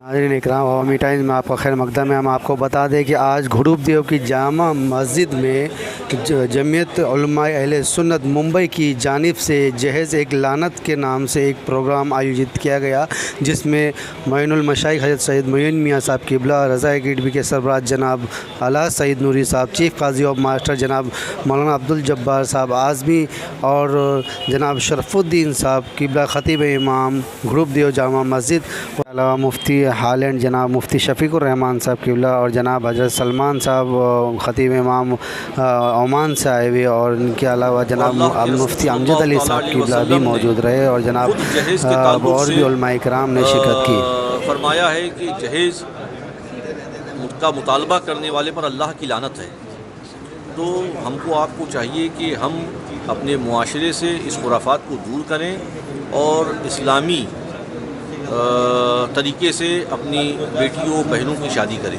नाज़रीन इकराम, अवामी टाइम्स में आपका खैर मकदम है। हम आपको बता दें कि आज घुरूब देव की जामा मस्जिद में जमीयत उलमा अहले सुन्नत मुंबई की जानिब से जहेज़ एक लानत के नाम से एक प्रोग्राम आयोजित किया गया, जिसमें मोइनुल मशाइख हज़रत सैयद मोइन मियाँ साहब क़िबला, रज़ा अकेडमी के सरबराह जनाब आला सईद नूरी साहब, चीफ़ काजी ऑफ मास्टर जनाब मौलाना अब्दुल जब्बार साहब आज़मी और जनाब शरफुद्दीन साहब क़िबला ख़तीब इमाम घुरूब देव जामा मस्जिद, अलावा मुफ्ती हालैंड जनाब मुफ्ती शफीकुर रहमान साहब क़िबला और जनाब हज़रत सलमान साहब ख़तीब इमाम ओमान से आए हुए, और इनके अलावा जनाब मुफ्ती अमजद अली साहब क़िबला भी मौजूद रहे और जनाब और भी उलमाए किराम ने शिरकत की। फरमाया है कि जहेज़ का मुतालबा करने वाले पर अल्लाह की लानत है। तो हमको आपको चाहिए कि हम अपने मुआशरे से इस खुराफात को दूर करें और इस्लामी तरीके से अपनी बेटियों बहनों की शादी करें।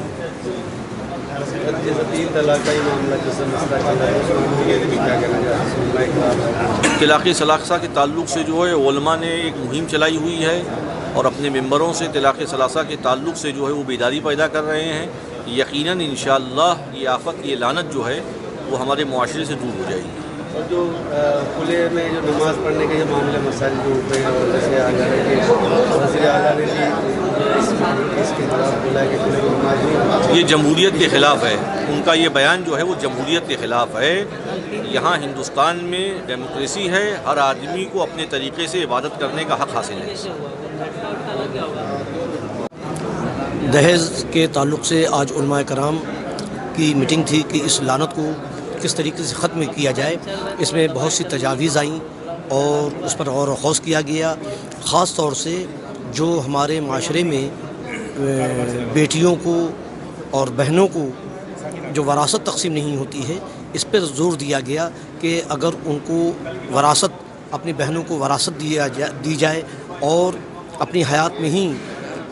तलाक़ सलासा के ताल्लुक़ से जो है उलमा ने एक मुहिम चलाई हुई है और अपने मेंबरों से तलाक़ सलासा के ताल्लुक़ से जो है वो बेदारी पैदा कर रहे हैं। यकीनन इंशाअल्लाह ये आफ़त, ये लानत जो है वो हमारे मुआशरे से दूर हो जाएगी। और जो खुले में जो नमाज़ पढ़ने के जो मामले मसाइल जो उठे हैं, और जैसे वज़ीर आला ने भी इसके खिलाफ बोला कि खुले में नमाज नहीं, ये जमहूरियत के ख़िलाफ़ है। उनका ये बयान जो है वो जमहूरियत के ख़िलाफ़ है। यहाँ हिंदुस्तान में डेमोक्रेसी है, हर आदमी को अपने तरीक़े से इबादत करने का हक़ हासिल है। दहेज़ के ताल्लुक़ से आज उलमाए कराम की मीटिंग थी कि इस लानत को किस तरीके से ख़त्म किया जाए। इसमें बहुत सी तजावीज़ आईं और उस पर गौर व ख़ौज़ किया गया। ख़ास तौर से जो हमारे माशरे में बेटियों को और बहनों को जो वरासत तक़सीम नहीं होती है, इस पर ज़ोर दिया गया कि अगर उनको वरासत, अपनी बहनों को वरासत दी जाए और अपनी हयात में ही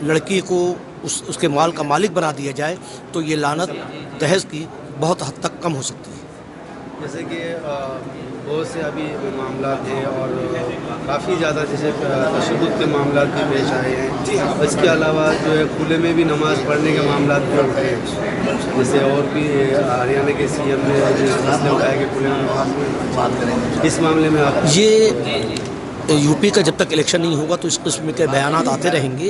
लड़की को उसके माल का मालिक बना दिया जाए, तो ये लानत दहेज़ की बहुत हद तक कम हो सकती है। जैसे कि बहुत से अभी मामला हैं और काफ़ी ज़्यादा जैसे तशद्दुद के मामला भी पेश आए हैं। इसके अलावा जो है खुले में भी नमाज़ पढ़ने के मामला भी उठे हैं। जैसे और भी हरियाणा के CM ने बताया कि खुले में नमाज़, इस मामले में आप ये यूपी का जब तक इलेक्शन नहीं होगा तो इस किस्म के बयानात आते रहेंगे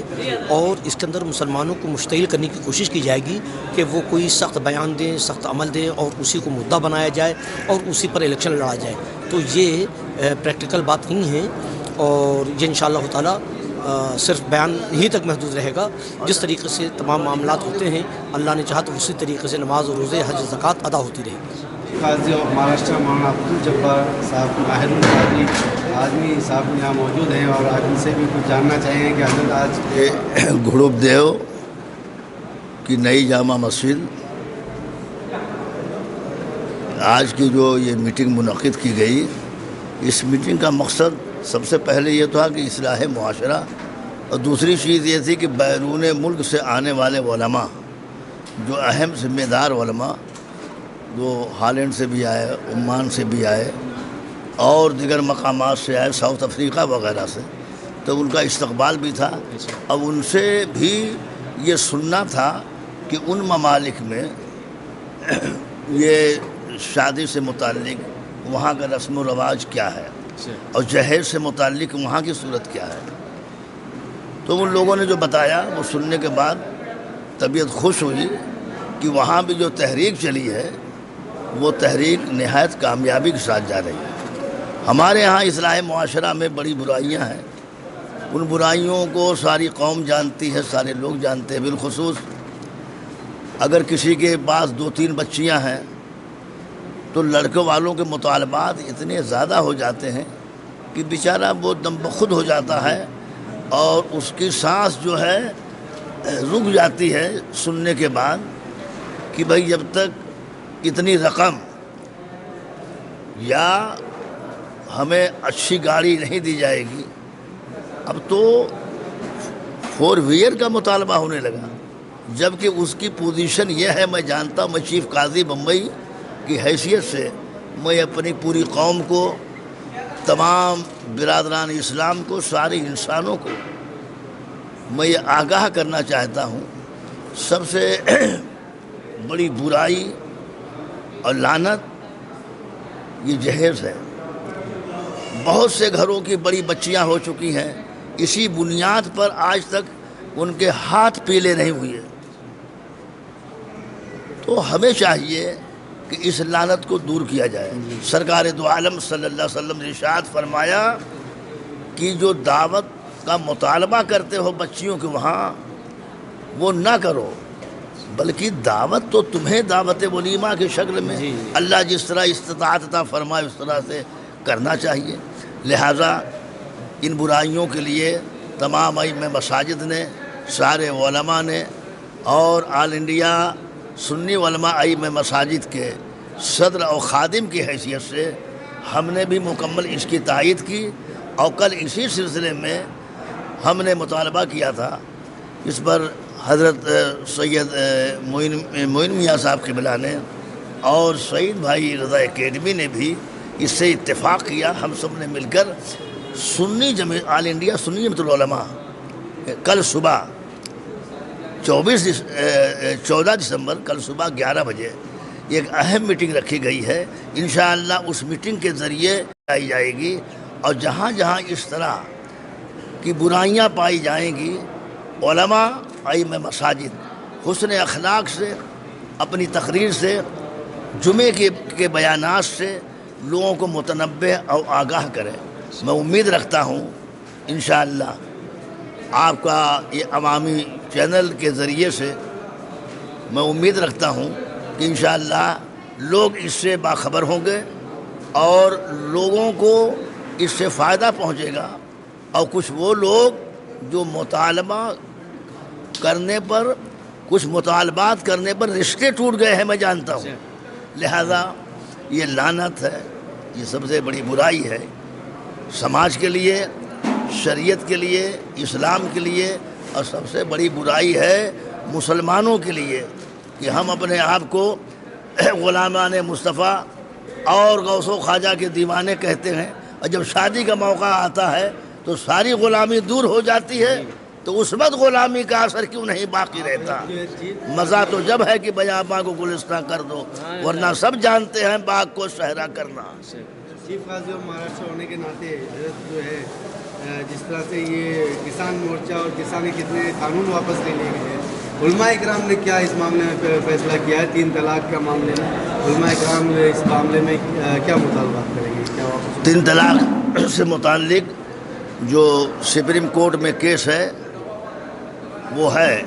और इसके अंदर मुसलमानों को मुश्तइल करने की कोशिश की जाएगी कि वो कोई सख्त बयान दें, सख्त अमल दें और उसी को मुद्दा बनाया जाए और उसी पर इलेक्शन लड़ा जाए। तो ये प्रैक्टिकल बात नहीं है और ये इंशाअल्लाह ताला सिर्फ बयान ही तक महदूद रहेगा। जिस तरीके से तमाम मामलात होते हैं, अल्लाह ने चाहा तो उसी तरीके से नमाज और रोज़े, हज, ज़कात अदा होती रहेगी। काजी ऑफ महाराष्ट्र मौलाना अब्दुल जब्बार साहब आज़मी साहब यहाँ मौजूद हैं और आज उनसे भी कुछ जानना चाहेंगे कि हज़रत आज ये घुरूब देव की नई जामा मस्जिद आज की जो ये मीटिंग मुनक़िद की गई, इस मीटिंग का मकसद सबसे पहले ये था कि इस्लाह मुआशरा, और दूसरी चीज़ ये थी कि बैरून मुल्क से आने वाले उलमा, जो अहम ज़िम्मेदार उलमा, जो हालैंड से भी आए, ओमान से भी आए और दिगर मकामात से आए, साउथ अफ्रीका वगैरह से, तो उनका इस्तक़बाल भी था। अब उनसे भी ये सुनना था कि उन ममालिक में ये शादी से मुताल्लिक़ वहाँ का रस्म व रवाज क्या है और जहेज़ से मुताल्लिक़ वहाँ की सूरत क्या है। तो उन लोगों ने जो बताया वो सुनने के बाद तबीयत खुश हुई कि वहाँ भी जो तहरीक चली है वो तहरीक नहायत कामयाबी के साथ जा रही है। हमारे यहाँ इस्लाह मुआशरा में बड़ी बुराइयाँ हैं, उन बुराइयों को सारी कौम जानती है, सारे लोग जानते हैं। बिलखुसूस अगर किसी के पास 2-3 बच्चियाँ हैं तो लड़के वालों के मुतालबात इतने ज़्यादा हो जाते हैं कि बेचारा वो दम बखुद हो जाता है और उसकी सांस जो है रुक जाती है सुनने के बाद कि भाई जब तक इतनी रकम या हमें अच्छी गाड़ी नहीं दी जाएगी। अब तो 4 व्हीलर का मुतालबा होने लगा, जबकि उसकी पोजीशन यह है, मैं जानता हूँ, मैं चीफ़ काजी बम्बई की हैसियत से मैं अपनी पूरी कौम को, तमाम बिरादरान इस्लाम को, सारे इंसानों को میں یہ آگاہ کرنا چاہتا ہوں، سب سے بڑی برائی اور لعنت یہ جہیز ہے۔ بہت سے گھروں کی بڑی بچیاں ہو چکی ہیں، اسی بنیاد پر آج تک ان کے ہاتھ پیلے نہیں ہوئے۔ تو ہمیں چاہیے کہ اس لعنت کو دور کیا جائے۔ سرکار دو عالم صلی اللہ علیہ وسلم نے ارشاد فرمایا کہ جو دعوت کا مطالبہ کرتے ہو بچیوں کے وہاں، وہ نہ کرو، بلکہ دعوت تو تمہیں دعوت ولیمہ کی شکل میں اللہ جس طرح استطاعت عطا فرمائے اس طرح سے کرنا چاہیے۔ لہٰذا ان برائیوں کے لیے تمام ائمہ مساجد نے، سارے علماء نے، اور آل انڈیا سنی علماء ائمہ مساجد کے صدر اور خادم کی حیثیت سے ہم نے بھی مکمل اس کی تائید کی، اور کل اسی سلسلے میں ہم نے مطالبہ کیا تھا، اس پر حضرت سید معین میاں صاحب قبلہ نے اور سعید بھائی رضا اکیڈمی نے بھی اس سے اتفاق کیا۔ ہم سب نے مل کر آل انڈیا سنی جمعیت العلماء کل صبح 14 دسمبر کل صبح 11 بجے ایک اہم میٹنگ رکھی گئی ہے۔ انشاءاللہ اس میٹنگ کے ذریعے آئی جائے گی، اور جہاں جہاں اس طرح کی برائیاں پائی جائیں گی، علماء ائمہ مساجد حسن اخلاق سے، اپنی تقریر سے، جمعے کے بیانات سے لوگوں کو متنبہ اور آگاہ کریں۔ میں امید رکھتا ہوں انشاءاللہ آپ کا یہ عوامی چینل کے ذریعے سے میں امید رکھتا ہوں کہ انشاءاللہ لوگ اس سے باخبر ہوں گے، اور لوگوں کو اس سے فائدہ پہنچے گا، اور کچھ وہ لوگ جو مطالبہ کرنے پر، کچھ مطالبات کرنے پر رشتے ٹوٹ گئے ہیں، میں جانتا ہوں۔ لہذا یہ لعنت ہے، یہ سب سے بڑی برائی ہے سماج کے لیے، شریعت کے لیے، اسلام کے لیے، اور سب سے بڑی برائی ہے مسلمانوں کے لیے کہ ہم اپنے آپ کو غلامان مصطفیٰ اور غوث و خواجہ کے دیوانے کہتے ہیں، اور جب شادی کا موقع آتا ہے تو ساری غلامی دور ہو جاتی ہے، تو اس وقت غلامی کا اثر کیوں نہیں باقی رہتا؟ مزہ تو جب ہے کہ بیاباں کو گلستان کر دو، ورنہ سب جانتے ہیں باغ کو صحرا کرنا۔ چیف قاضی آف مہاراشٹر ہونے کے ناطے حضرت جو ہے جس طرح سے یہ کسان مورچہ اور کسان کتنے قانون واپس لے لیے گئے ہیں، علماء اکرام نے کیا اس معاملے میں فیصلہ کیا ہے؟ 3 طلاق کا معاملے میں علماء اکرام اس معاملے میں کیا مطالبات کریں گے؟ کیا واپس 3 طلاق سے متعلق جو سپریم کورٹ میں کیس ہے وہ ہے،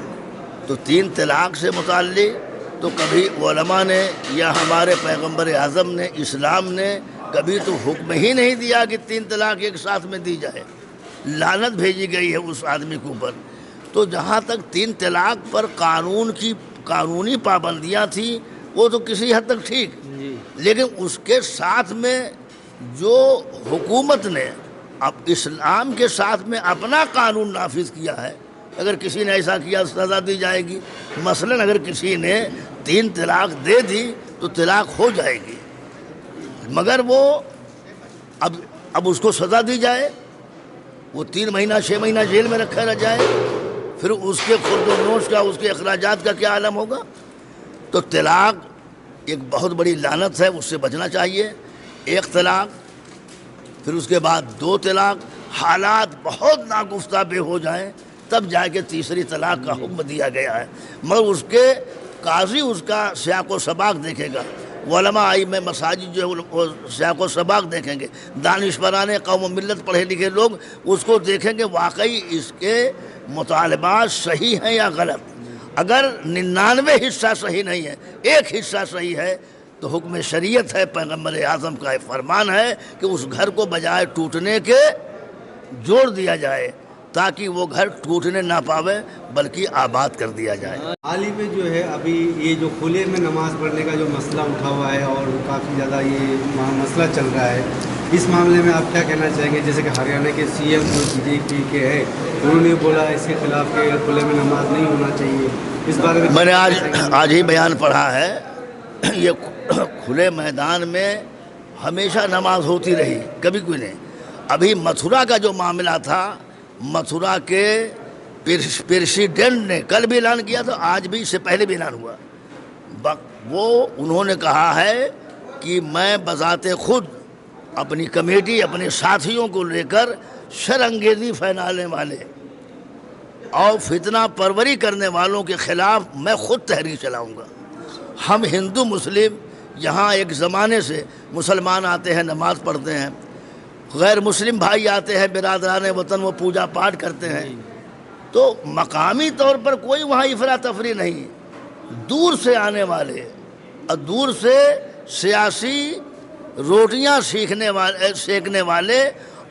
تو 3 طلاق سے متعلق تو کبھی علماء نے یا ہمارے پیغمبر اعظم نے، اسلام نے کبھی تو حکم ہی نہیں دیا کہ 3 طلاق ایک ساتھ میں دی جائے، لعنت بھیجی گئی ہے اس آدمی کے اوپر۔ تو جہاں تک 3 طلاق پر قانونی پابندیاں تھیں وہ تو کسی حد تک ٹھیک، لیکن اس کے ساتھ میں جو حکومت نے اب اسلام کے ساتھ میں اپنا قانون نافذ کیا ہے، اگر کسی نے ایسا کیا سزا دی جائے گی۔ مثلا اگر کسی نے 3 طلاق دے دی تو طلاق ہو جائے گی، مگر وہ اب اس کو سزا دی جائے، وہ 3 مہینہ 6 مہینہ جیل میں رکھا نہ جائے، پھر اس کے خرد و نوش کا، اس کے اخراجات کا کیا عالم ہوگا؟ تو طلاق ایک بہت بڑی لعنت ہے، اس سے بچنا چاہیے۔ 1 طلاق، پھر اس کے بعد 2 طلاق، حالات بہت ناگفتہ ہو جائیں تب جا کے تیسری طلاق کا حکم دیا گیا ہے، مگر اس کے قاضی اس کا سیاق و سباق دیکھے گا، علماء ائمہ مساجد جو ہے وہ سیاق و سباق دیکھیں گے، دانشوران قوم و ملت پڑھے لکھے لوگ اس کو دیکھیں گے واقعی اس کے مطالبات صحیح ہیں یا غلط۔ اگر 99 حصہ صحیح نہیں ہے، 1 حصہ صحیح ہے، تو حکم شریعت ہے، پیغمبر اعظم کا فرمان ہے کہ اس گھر کو بجائے ٹوٹنے کے جوڑ دیا جائے، تاکہ وہ گھر ٹوٹنے نہ پاوے بلکہ آباد کر دیا جائے۔ حال ہی میں جو ہے ابھی یہ جو کھلے میں نماز پڑھنے کا جو مسئلہ اٹھا ہوا ہے اور کافی زیادہ یہ مسئلہ چل رہا ہے، اس معاملے میں آپ کیا کہنا چاہیں گے؟ جیسے کہ ہریانہ کے سی ایم جو BJP کے ہیں، انہوں نے بولا اس کے خلاف کہ کھلے میں نماز نہیں ہونا چاہیے، اس بارے میں نے آج ہی بیان پڑھا ہے، یہ کھلے میدان میں ہمیشہ نماز ہوتی رہی، کبھی کوئی نہیں۔ ابھی متھرا کا جو معاملہ تھا، متھرا کے प्रेसिडेंट ने कल भी ऐलान किया था, आज भी, इससे पहले भी ऐलान हुआ। वो उन्होंने कहा है कि मैं बजाते खुद अपनी कमेटी, अपने साथियों को लेकर शरअंगेज़ी फैलाने वाले और फितना परवरी करने वालों के ख़िलाफ़ मैं ख़ुद तहरीक चलाऊँगा। हम हिंदू मुस्लिम यहाँ एक ज़माने से, मुसलमान आते हैं नमाज़ पढ़ते हैं, गैर मुस्लिम भाई आते हैं बिरादरान वतन, वो पूजा पाठ करते हैं, तो मकामी तौर पर कोई वहाँ इफरा तफरी नहीं। दूर से आने वाले और दूर से सियासी रोटियां सेकने वाले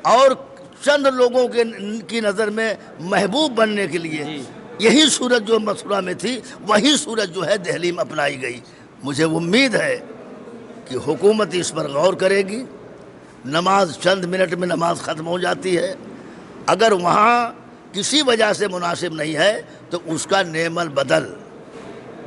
और चंद लोगों की नज़र में महबूब बनने के लिए यही सूरत जो मथुरा में थी, वही सूरत जो है दिल्ली में अपनाई गई। मुझे उम्मीद है कि हुकूमत इस पर गौर करेगी। नमाज चंद मिनट में नमाज ख़त्म हो जाती है, अगर वहाँ किसी वजह से मुनासिब नहीं है तो उसका नेमल बदल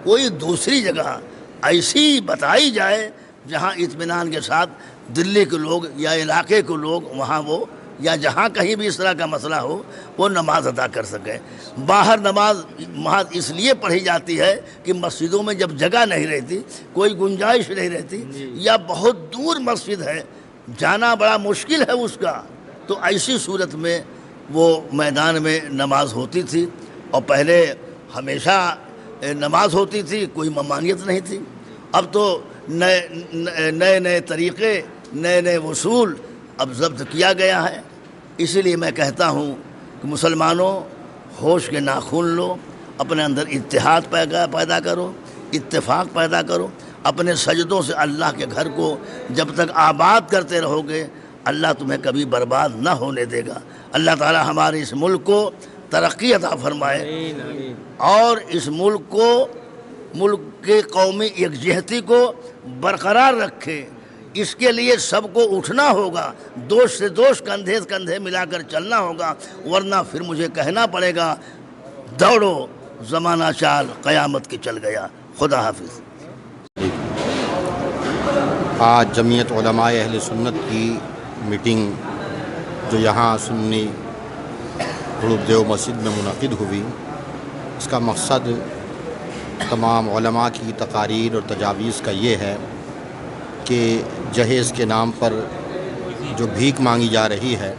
कोई दूसरी जगह ऐसी बताई जाए जहाँ इत्मीनान के साथ दिल्ली के लोग या इलाके के लोग वहाँ वो या जहाँ कहीं भी इस तरह का मसला हो वो नमाज अदा कर सकें। बाहर नमाज इसलिए पढ़ी जाती है कि मस्जिदों में जब जगह नहीं रहती, कोई गुंजाइश नहीं रहती, या बहुत दूर मस्जिद है, जाना बड़ा मुश्किल है उसका, तो ऐसी सूरत में वो मैदान में नमाज होती थी। और पहले हमेशा नमाज होती थी, कोई ममानियत नहीं थी। अब तो नए तरीक़े, नए वसूल अब ज़ब्त किया गया है। इसीलिए मैं कहता हूँ कि मुसलमानों, होश के नाखून लो, अपने अंदर इत्तेहाद पैदा करो, इत्तेफाक पैदा करो। अपने सजदों से अल्लाह के घर को जब तक आबाद करते रहोगे, अल्लाह तुम्हें कभी बर्बाद न होने देगा। अल्लाह ताला हमारे इस मुल्क को तरक्की अता फरमाए और इस मुल्क के कौमी यकजहती को बरकरार रखे। इसके लिए सबको उठना होगा, दोष से दोष, कंधे से कंधे मिलाकर चलना होगा, वरना फिर मुझे कहना पड़ेगा दौड़ो ज़माना चाल क़यामत के चल गया। खुदा हाफिज़। आज जमीयत उलमाए अहले सुन्नत की मीटिंग जो यहाँ सुन्नी गुरुदेव मस्जिद में मुनक़िद हुई, इसका मकसद तमाम उलमा की तकारीर और तजावीज़ का ये है कि जहेज़ के नाम पर जो भीख मांगी जा रही है,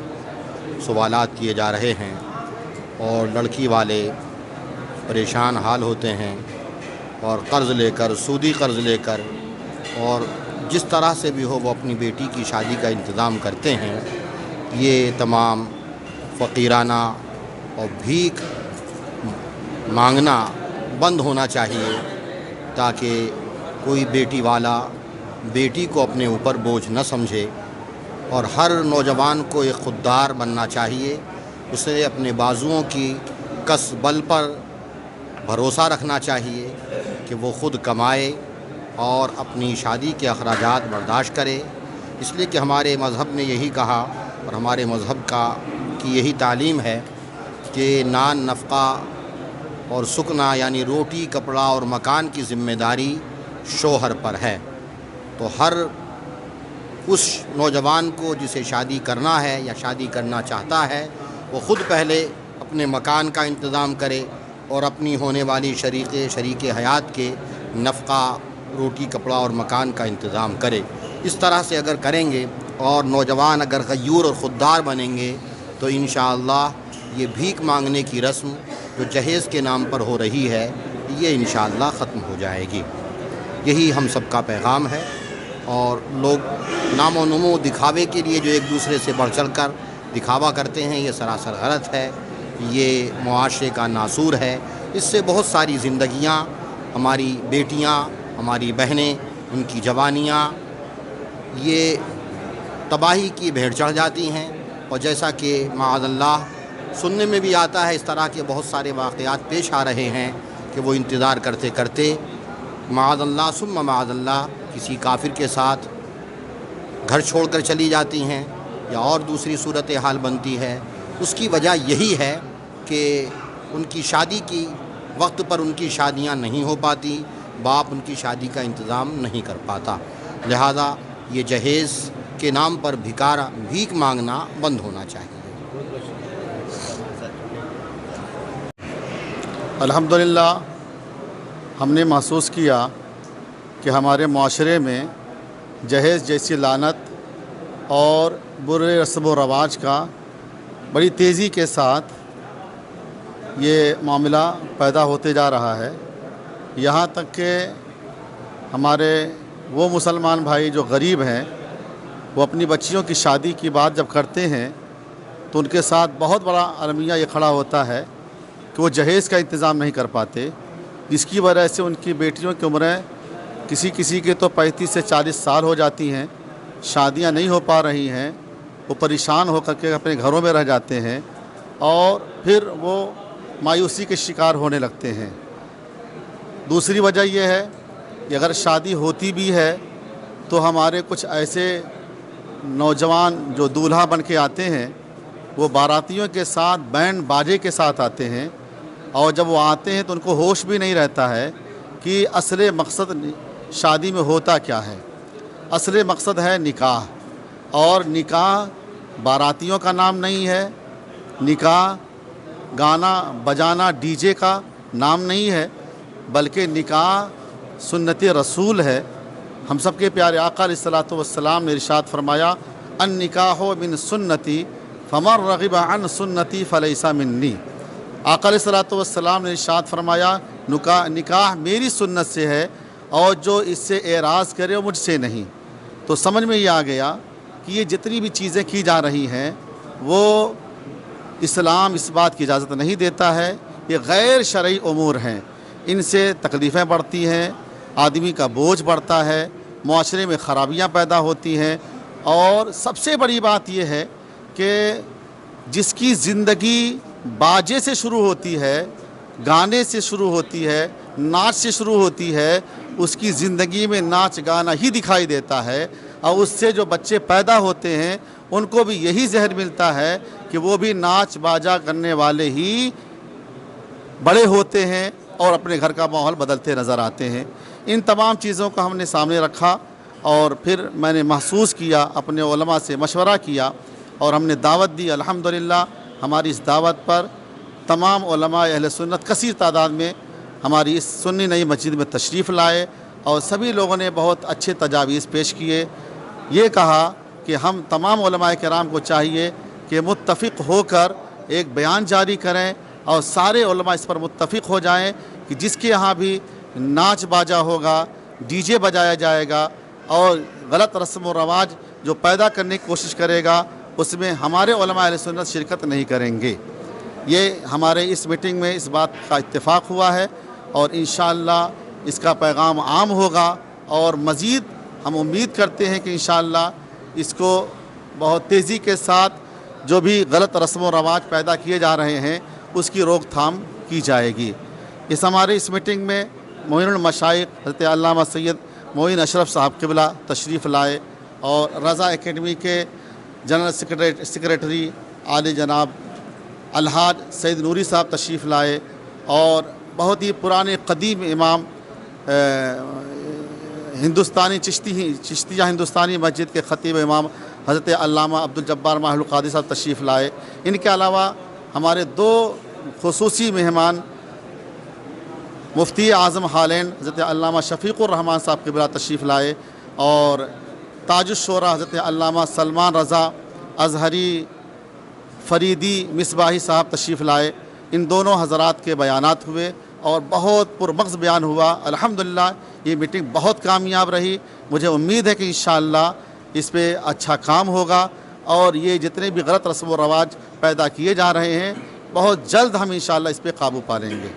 सवालात किए जा रहे हैं और लड़की वाले परेशान हाल होते हैं और कर्ज़ लेकर, सूदी कर्ज़ लेकर, और जिस तरह से भी हो वो अपनी बेटी की शादी का इंतज़ाम करते हैं। ये तमाम फ़कीराना और भीख मांगना बंद होना चाहिए, ताकि कोई बेटी वाला बेटी को अपने ऊपर बोझ न समझे। और हर नौजवान को एक खुददार बनना चाहिए, उसे अपने बाजुओं की कस बल पर भरोसा रखना चाहिए कि वो ख़ुद कमाए और अपनी शादी के अखराजात बर्दाश्त करे। इसलिए कि हमारे मज़हब ने यही कहा और हमारे मज़हब की यही तालीम है कि नान, नफ़क़ा और सुकना यानी रोटी, कपड़ा और मकान की ज़िम्मेदारी शोहर पर है। तो हर उस नौजवान को जिसे शादी करना है या शादी करना चाहता है, वो ख़ुद पहले अपने मकान का इंतज़ाम करे और अपनी होने वाली शरीक हयात के नफ़क़ा, रोटी, कपड़ा और मकान का इंतज़ाम करे। इस तरह से अगर करेंगे और नौजवान अगर गयूर और ख़ुददार बनेंगे तो इंशाअल्लाह ये भीख मांगने की रस्म जो जहेज़ के नाम पर हो रही है, ये इंशाअल्लाह ख़त्म हो जाएगी। यही हम सब का पैगाम है। और लोग नामो नमो दिखावे के लिए जो एक दूसरे से बढ़ चढ़ कर दिखावा करते हैं, ये सरासर गलत है, ये मुआशरे का नासूर है। इससे बहुत सारी ज़िंदगियाँ, हमारी बेटियाँ, हमारी बहनें, उनकी जवानियाँ ये तबाही की भेंट चढ़ जाती हैं। और जैसा कि माअज़ल्लाह सुनने में भी आता है, इस तरह के बहुत सारे वाक़यात पेश आ रहे हैं कि वो इंतज़ार करते करते माअज़ल्लाह सुम्मा माअज़ल्लाह किसी काफिर के साथ घर छोड़कर चली जाती हैं या और दूसरी सूरत हाल बनती है। उसकी वजह यही है कि उनकी शादी की वक्त पर उनकी शादियां नहीं हो पाती, बाप उनकी शादी का इंतज़ाम नहीं कर पाता। लिहाजा ये जहेज़ के नाम पर भीख मांगना बंद होना चाहिए। الحمدللہ ہم نے محسوس کیا کہ ہمارے معاشرے میں جہیز جیسی لعنت اور برے رسم و رواج کا بڑی تیزی کے ساتھ یہ معاملہ پیدا ہوتے جا رہا ہے، یہاں تک کہ ہمارے وہ مسلمان بھائی جو غریب ہیں وہ اپنی بچیوں کی شادی کی بات جب کرتے ہیں تو ان کے ساتھ بہت بڑا المیہ یہ کھڑا ہوتا ہے کہ وہ جہیز کا انتظام نہیں کر پاتے، جس کی وجہ سے ان کی بیٹیوں کی عمریں کسی کے تو 35 سے 40 سال ہو جاتی ہیں، شادیاں نہیں ہو پا رہی ہیں، وہ پریشان ہو کر کے اپنے گھروں میں رہ جاتے ہیں اور پھر وہ مایوسی کے شکار ہونے لگتے ہیں۔ دوسری وجہ یہ ہے کہ اگر شادی ہوتی بھی ہے تو ہمارے کچھ ایسے نوجوان جو دولہا بن کے آتے ہیں وہ باراتیوں کے ساتھ بینڈ باجے کے ساتھ آتے ہیں، اور جب وہ آتے ہیں تو ان کو ہوش بھی نہیں رہتا ہے کہ اصل مقصد شادی میں ہوتا کیا ہے۔ اصل مقصد ہے نکاح، اور نکاح باراتیوں کا نام نہیں ہے، نکاح گانا بجانا ڈی جے کا نام نہیں ہے، بلکہ نکاح سنت رسول ہے۔ ہم سب کے پیارے آقا علیہ الصلوۃ والسلام نے ارشاد فرمایا النکاح من سنتی فمن رغب عن سنتی فلیس منی۔ آقا علیہ الصلوۃ والسلام نے ارشاد فرمایا نکاح میری سنت سے ہے اور جو اس سے اعراض کرے وہ مجھ سے نہیں۔ تو سمجھ میں یہ آ گیا کہ یہ جتنی بھی چیزیں کی جا رہی ہیں وہ اسلام اس بات کی اجازت نہیں دیتا ہے، یہ غیر شرعی امور ہیں، ان سے تکلیفیں بڑھتی ہیں، آدمی کا بوجھ بڑھتا ہے، معاشرے میں خرابیاں پیدا ہوتی ہیں، اور سب سے بڑی بات یہ ہے کہ جس کی زندگی باجے سے شروع ہوتی ہے، گانے سے شروع ہوتی ہے، ناچ سے شروع ہوتی ہے، اس کی زندگی میں ناچ گانا ہی دکھائی دیتا ہے، اور اس سے جو بچے پیدا ہوتے ہیں ان کو بھی یہی ذہن ملتا ہے کہ وہ بھی ناچ باجا کرنے والے ہی بڑے ہوتے ہیں اور اپنے گھر کا ماحول بدلتے نظر آتے ہیں۔ ان تمام چیزوں کو ہم نے سامنے رکھا اور پھر میں نے محسوس کیا، اپنے علماء سے مشورہ کیا اور ہم نے دعوت دی۔ الحمدللہ ہماری اس دعوت پر تمام علماء اہل سنت کثیر تعداد میں ہماری اس سنی نئی مسجد میں تشریف لائے، اور سبھی لوگوں نے بہت اچھے تجاویز پیش کیے۔ یہ کہا کہ ہم تمام علماء کرام کو چاہیے کہ متفق ہو کر ایک بیان جاری کریں اور سارے علماء اس پر متفق ہو جائیں کہ جس کے یہاں بھی ناچ باجا ہوگا، ڈی جے بجایا جائے گا اور غلط رسم و رواج جو پیدا کرنے کی کوشش کرے گا اس میں ہمارے علماء اہل سنت شرکت نہیں کریں گے۔ یہ ہمارے اس میٹنگ میں اس بات کا اتفاق ہوا ہے اور انشاءاللہ اس کا پیغام عام ہوگا، اور مزید ہم امید کرتے ہیں کہ انشاءاللہ اس کو بہت تیزی کے ساتھ جو بھی غلط رسم و رواج پیدا کیے جا رہے ہیں اس کی روک تھام کی جائے گی۔ ہمارے اس میٹنگ میں معین المشائخ حضرت علامہ سید معین اشرف صاحب قبلہ تشریف لائے، اور رضا اکیڈمی کے جنرل سیکریٹری عالی جناب الحاج سید نوری صاحب تشریف لائے، اور بہت ہی پرانے قدیم امام ہندوستانی چشتیہ ہندوستانی مسجد کے خطیب امام حضرت علامہ عبدالجبار ماہر القادری صاحب تشریف لائے۔ ان کے علاوہ ہمارے دو خصوصی مہمان مفتی اعظم حالین حضرت علامہ شفیق الرحمان صاحب قبلہ تشریف لائے، اور تاج الشورا حضرت علامہ سلمان رضا ازہری فریدی مصباحی صاحب تشریف لائے۔ ان دونوں حضرات کے بیانات ہوئے اور بہت پرمغز بیان ہوا۔ الحمدللہ یہ میٹنگ بہت کامیاب رہی۔ مجھے امید ہے کہ انشاءاللہ اس پہ اچھا کام ہوگا، اور یہ جتنے بھی غلط رسم و رواج پیدا کیے جا رہے ہیں بہت جلد ہم انشاءاللہ اس پہ قابو پا لیں گے۔